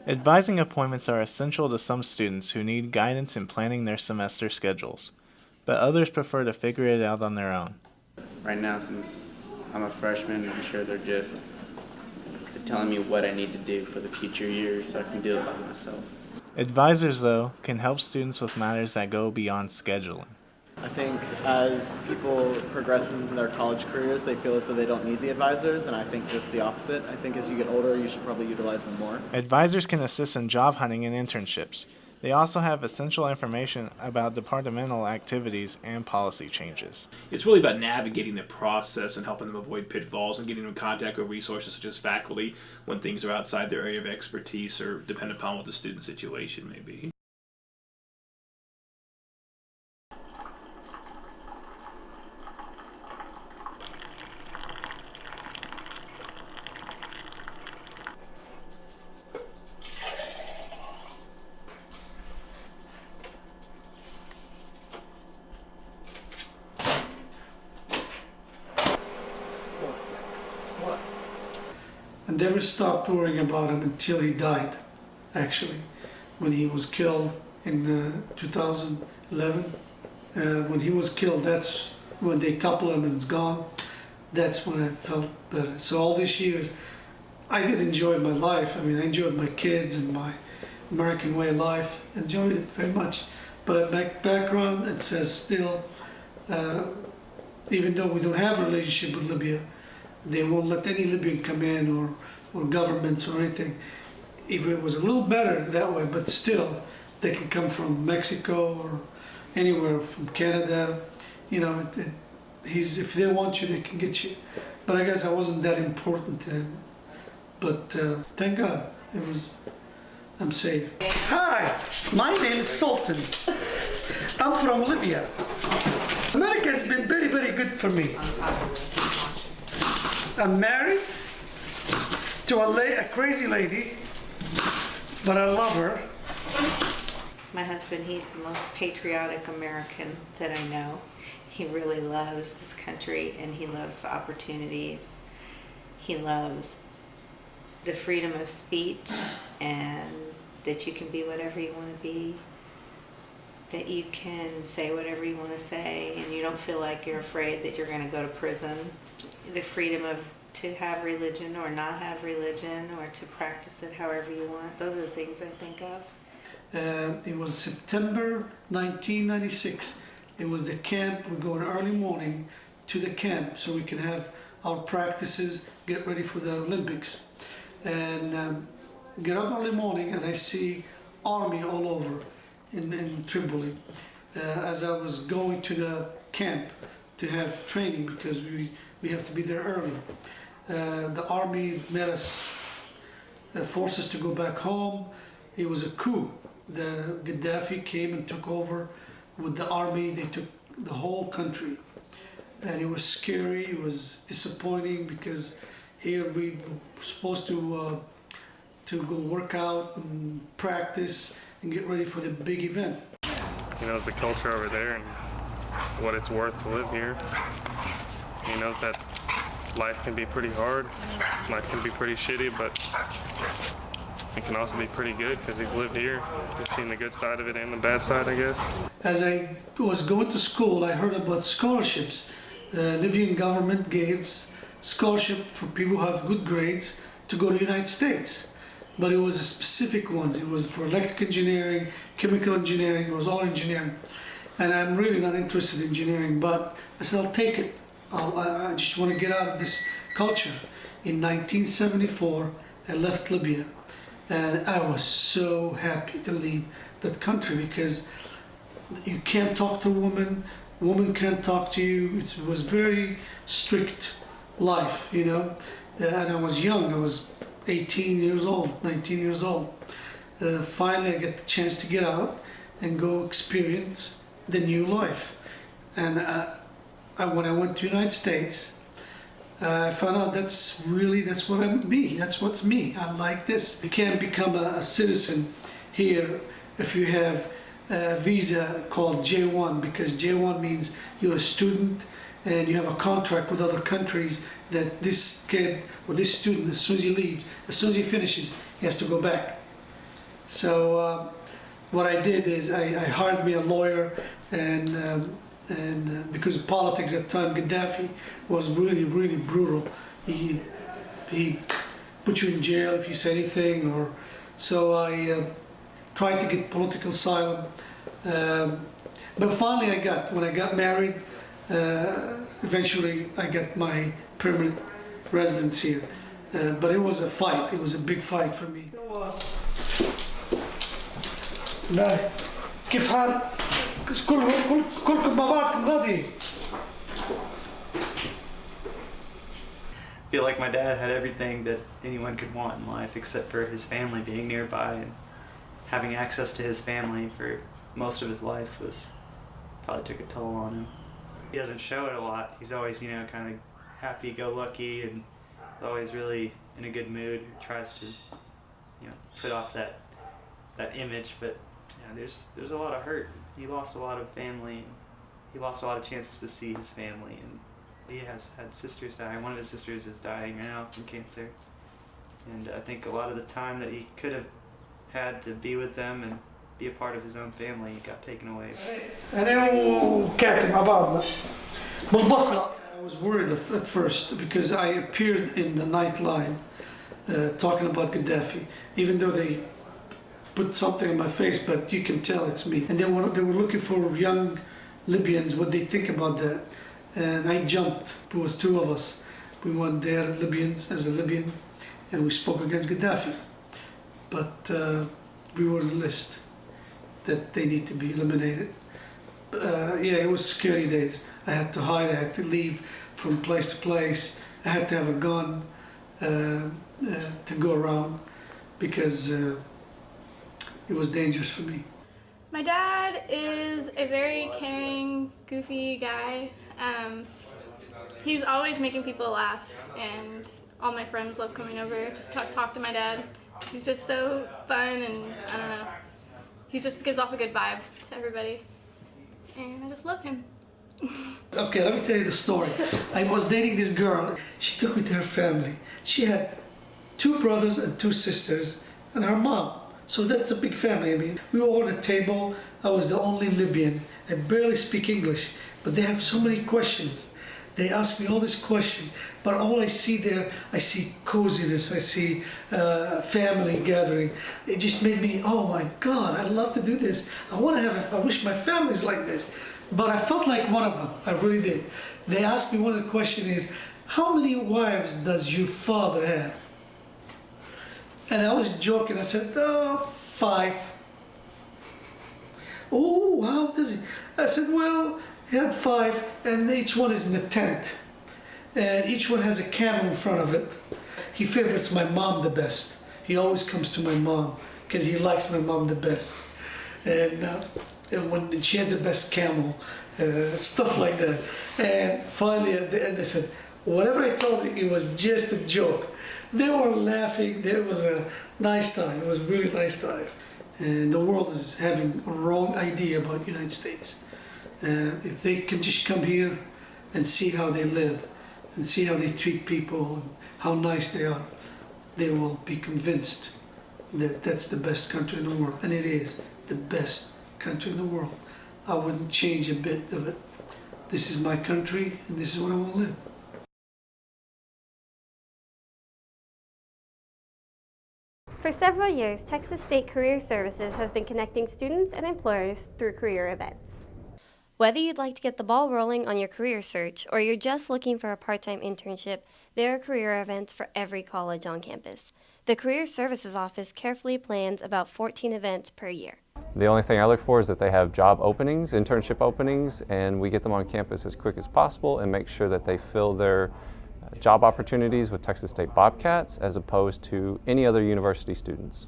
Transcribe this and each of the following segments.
Advising appointments are essential to some students who need guidance in planning their semester schedules, but others prefer to figure it out on their own. Right now, since I'm a freshman, I'm sure they're just telling me what I need to do for the future years so I can do it by myself. Advisors, though, can help students with matters that go beyond scheduling. I think as people progress in their college careers, they feel as though they don't need the advisors, and I think just the opposite. I think as you get older, you should probably utilize them more. Advisors can assist in job hunting and internships. They also have essential information about departmental activities and policy changes. It's really about navigating the process and helping them avoid pitfalls and getting them in contact with resources such as faculty when things are outside their area of expertise or depend upon what the student situation may be. I never stopped worrying about him until he died, actually. When he was killed in 2011, when he was killed, that's when they topple him and it's gone. That's when I felt better. So all these years, I did enjoy my life. I mean, I enjoyed my kids and my American way of life. Enjoyed it very much. But in my background, it says still, even though we don't have a relationship with Libya, they won't let any Libyan come in or governments or anything. If it was a little better that way, but still, they can come from Mexico or anywhere, from Canada. You know, if they want you, they can get you. But I guess I wasn't that important to him. But thank God, I'm safe. Hi, my name is Sultan. I'm from Libya. America has been very, very good for me. I'm married to a crazy lady, but I love her. My husband, he's the most patriotic American that I know. He really loves this country and he loves the opportunities. He loves the freedom of speech and that you can be whatever you want to be, that you can say whatever you want to say and you don't feel like you're afraid that you're going to go to prison. The freedom to have religion or not have religion or to practice it however you want. Those are the things I think of. It was September 1996. It was the camp. We go in early morning to the camp so we can have our practices, get ready for the Olympics. And get up early morning and I see army all over in Tripoli as I was going to the camp to have training because we have to be there early. The army met us, forced us to go back home. It was a coup. The Gaddafi came and took over with the army. They took the whole country. And it was scary, it was disappointing because here we were supposed to go work out and practice and get ready for the big event. He knows the culture over there and what it's worth to live here. He knows that life can be pretty hard, life can be pretty shitty, but it can also be pretty good because he's lived here. He's seen the good side of it and the bad side, I guess. As I was going to school, I heard about scholarships. The Libyan government gives scholarship for people who have good grades to go to the United States. But it was a specific ones. It was for electrical engineering, chemical engineering, it was all engineering. And I'm really not interested in engineering, but I said, I'll take it. I just want to get out of this culture. In 1974, I left Libya. And I was so happy to leave that country because you can't talk to a woman can't talk to you. It was very strict life, you know. And I was young, I was 18 years old, 19 years old. Finally, I get the chance to get out and go experience the new life. And when I went to the United States, I found out that's what I'm me. That's what's me. I like this. You can't become a citizen here if you have a visa called J1 because J1 means you're a student and you have a contract with other countries that this kid or this student, as soon as he leaves, as soon as he finishes, he has to go back. So what I did is I hired me a lawyer, and because of politics at the time, Gaddafi was really, really brutal. He put you in jail if you say anything, or so I tried to get political asylum. But finally, when I got married, eventually I got my permanent residence here. But it was a fight. It was a big fight for me. لا كيف حال؟ كلكم مع بعضكم غادي. I feel like my dad had everything that anyone could want in life except for his family being nearby, and having access to his family for most of his life probably took a toll on him. He doesn't show it a lot. He's always, kind of happy-go-lucky and always really in a good mood. Tries to, put off that image, but there's a lot of hurt. He lost a lot of family. He lost a lot of chances to see his family, and he has had sisters die. One of his sisters is dying now from cancer, and I think a lot of the time that he could have had to be with them and be a part of his own family got taken away. أنا وكاتب مع بعضنا بالبصرة. I was worried at first because I appeared in the Nightline talking about Gaddafi, even though they put something in my face, but you can tell it's me. And they were looking for young Libyans, what they think about that. And I jumped. It was two of us. We went there, Libyans, as a Libyan, and we spoke against Gaddafi. But we were on the list that they need to be eliminated. It was scary days. I had to hide, I had to leave from place to place. I had to have a gun to go around because it was dangerous for me. My dad is a very caring, goofy guy. He's always making people laugh, and all my friends love coming over to talk to my dad. He's just so fun, and I don't know. He just gives off a good vibe to everybody, and I just love him. Okay, let me tell you the story. I was dating this girl. She took me to her family. She had 2 brothers and 2 sisters, and her mom. So that's a big family. I mean, we were all at a table. I was the only Libyan. I barely speak English, but they have so many questions. They ask me all these questions, but all I see there, I see coziness, I see family gathering. It just made me, oh my God, I love to do this. I wish my family's like this. But I felt like one of them, I really did. They asked me, one of the questions is, how many wives does your father have? And I was joking, I said, 5. Oh, how does he? I said, well, he had 5, and each one is in a tent. And each one has a camel in front of it. He favorites my mom the best. He always comes to my mom, because he likes my mom the best. And when she has the best camel, stuff like that. And finally at the end they said, whatever I told you, it was just a joke. They were laughing. It was a nice time. It was a really nice time. And the world is having a wrong idea about the United States. If they can just come here and see how they live and see how they treat people and how nice they are, they will be convinced that that's the best country in the world. And it is the best country in the world. I wouldn't change a bit of it. This is my country and this is where I want to live. For several years, Texas State Career Services has been connecting students and employers through career events. Whether you'd like to get the ball rolling on your career search or you're just looking for a part-time internship, there are career events for every college on campus. The Career Services Office carefully plans about 14 events per year. The only thing I look for is that they have job openings, internship openings, and we get them on campus as quick as possible and make sure that they fill their job opportunities with Texas State Bobcats as opposed to any other university students.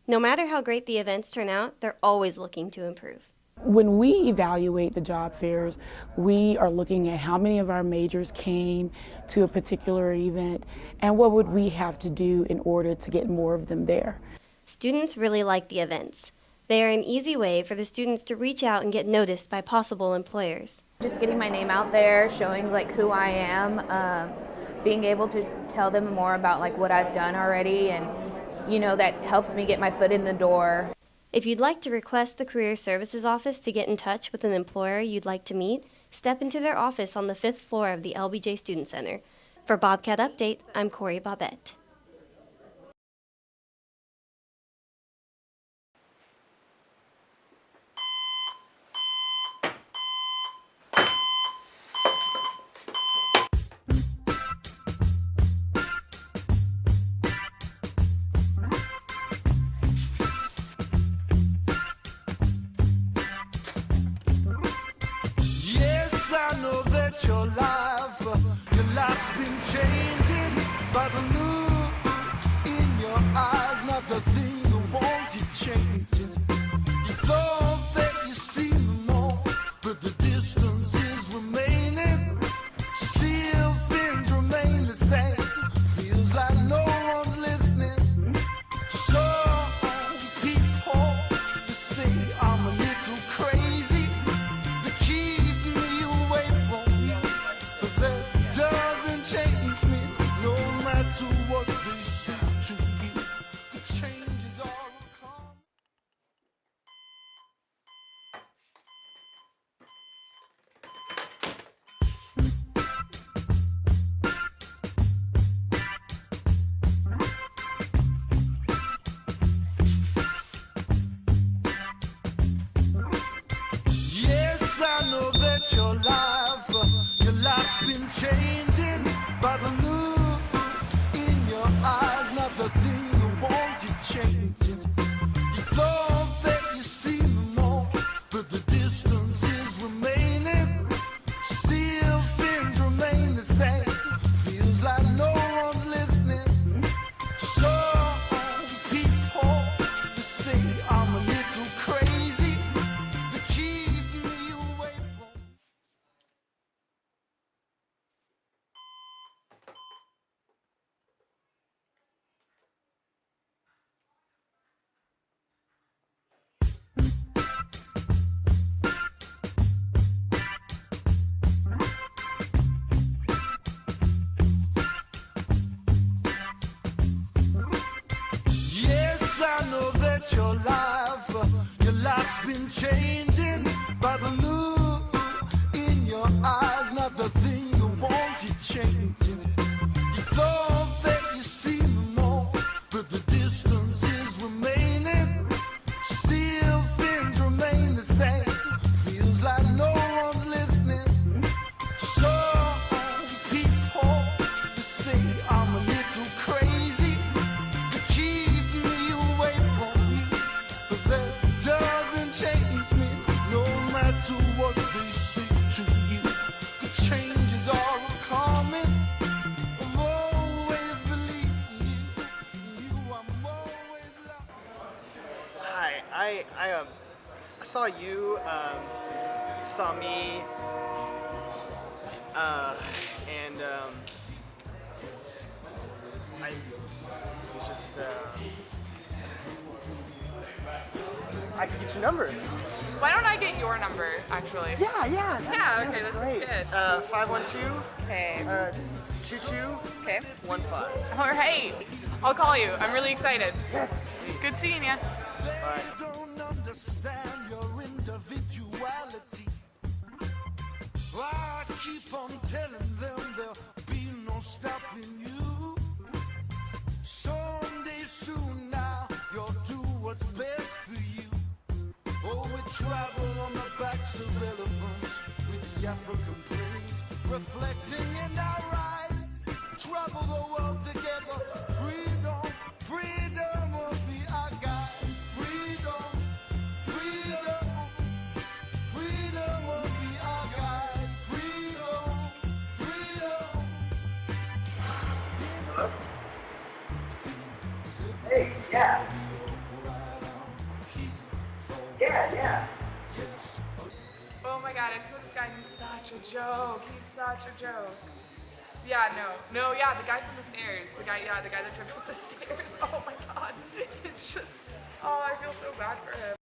No matter how great the events turn out, they're always looking to improve. When we evaluate the job fairs, we are looking at how many of our majors came to a particular event and what would we have to do in order to get more of them there. Students really like the events. They are an easy way for the students to reach out and get noticed by possible employers. Just getting my name out there, showing like who I am, being able to tell them more about like what I've done already and that helps me get my foot in the door. If you'd like to request the Career Services Office to get in touch with an employer you'd like to meet, step into their office on the 5th floor of the LBJ Student Center. For Bobcat Update, I'm Cori Bobbett. Yes, I know that your life's been changing by the look in your eyes, not the thing you wanted changing. You thought that you seen them all, but the distance is remaining. Still things remain the same. Feels like no one's listening. Some people they say I'm a little crazy. They keep me away from you, but that doesn't change me. No matter what they say to you, the changes are coming. Yes, I know that your life's been changing by the look in your eyes, not the thing you wanted changing. You thought that you seen them all, but the distance is remaining. Still things remain the same. Feels like no one's listening. Some people they say I'm a little crazy. They keep me away from. Yes, I know that your life's been changing by the look in your eyes, not the thing you wanted changing. You thought that you seen them all, but the distance is remaining. Still things remain the same. Feels like no one's listening. Some people they say I'm a little crazy. They keep me away from you, but that doesn't change me. No matter what they say to you, the changes are coming. I've always believed in you. In you I'm always loved. Hi, I saw you, saw me, and I was just, I could get your number. Why don't I get your number, actually? Yeah, Yeah, okay, that's great. good. 512, Okay. 22, Okay. 15. All right. I'll call you. I'm really excited. Yes. Good seeing you. They don't understand your individuality. I keep on telling them there'll be no stopping you. Someday soon now, you'll do what's best for you. Oh, we travel on the backs of elephants with the African plains reflecting in our eyes. Travel the world together. Freedom, freedom will be our guide. Freedom, freedom, freedom will be our guide. Freedom, freedom. Hey, yeah. Yeah. Oh my god, I just met this guy. He's such a joke. He's such a joke. Yeah, no, yeah, the guy from the stairs. The guy that tripped up the stairs. Oh my god. It's just, oh, I feel so bad for him.